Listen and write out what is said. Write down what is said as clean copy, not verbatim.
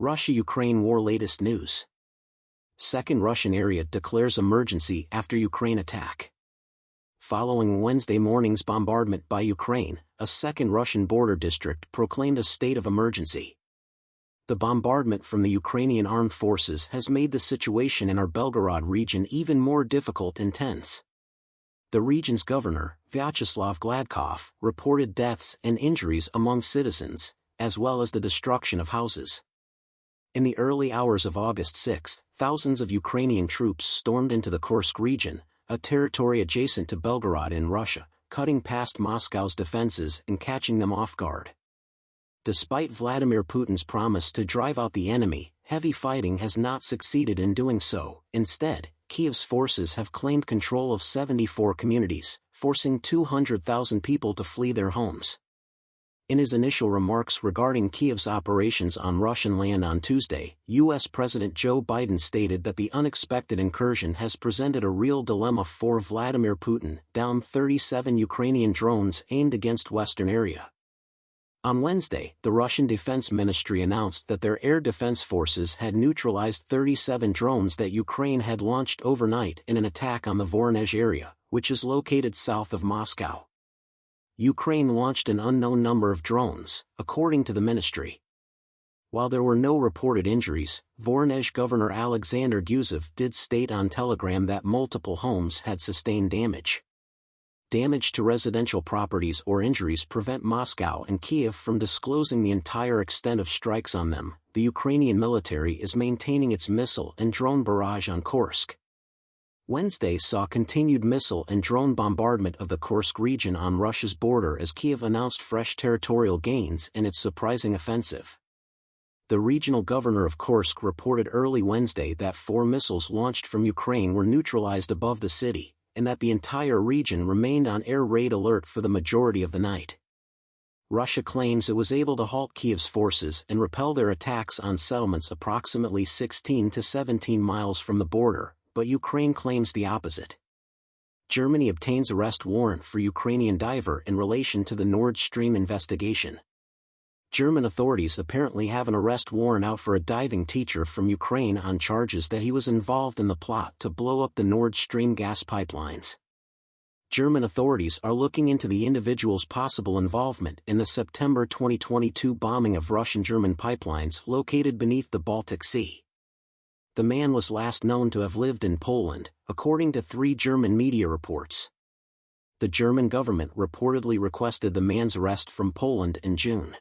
Russia-Ukraine war latest news. Second Russian area declares emergency after Ukraine attack. Following Wednesday morning's bombardment by Ukraine, a second Russian border district proclaimed a state of emergency. The bombardment from the Ukrainian armed forces has made the situation in our Belgorod region even more difficult and tense. The region's governor, Vyacheslav Gladkov, reported deaths and injuries among citizens, as well as the destruction of houses. In the early hours of August 6, thousands of Ukrainian troops stormed into the Kursk region, a territory adjacent to Belgorod in Russia, cutting past Moscow's defenses and catching them off guard. Despite Vladimir Putin's promise to drive out the enemy, heavy fighting has not succeeded in doing so. Instead, Kyiv's forces have claimed control of 74 communities, forcing 200,000 people to flee their homes. In his initial remarks regarding Kyiv's operations on Russian land on Tuesday, U.S. President Joe Biden stated that the unexpected incursion has presented a real dilemma for Vladimir Putin, down 37 Ukrainian drones aimed against western area. On Wednesday, the Russian Defense Ministry announced that their air defense forces had neutralized 37 drones that Ukraine had launched overnight in an attack on the Voronezh area, which is located south of Moscow. Ukraine launched an unknown number of drones, according to the ministry. While there were no reported injuries, Voronezh Governor Alexander Gusev did state on Telegram that multiple homes had sustained damage. Damage to residential properties or injuries prevent Moscow and Kyiv from disclosing the entire extent of strikes on them. The Ukrainian military is maintaining its missile and drone barrage on Kursk. Wednesday saw continued missile and drone bombardment of the Kursk region on Russia's border as Kyiv announced fresh territorial gains in its surprising offensive. The regional governor of Kursk reported early Wednesday that 4 missiles launched from Ukraine were neutralized above the city, and that the entire region remained on air raid alert for the majority of the night. Russia claims it was able to halt Kyiv's forces and repel their attacks on settlements approximately 16 to 17 miles from the border, but Ukraine claims the opposite. Germany obtains arrest warrant for Ukrainian diver in relation to the Nord Stream investigation. German authorities apparently have an arrest warrant out for a diving teacher from Ukraine on charges that he was involved in the plot to blow up the Nord Stream gas pipelines. German authorities are looking into the individual's possible involvement in the September 2022 bombing of Russian-German pipelines located beneath the Baltic Sea. The man was last known to have lived in Poland, according to 3 German media reports. The German government reportedly requested the man's arrest from Poland in June.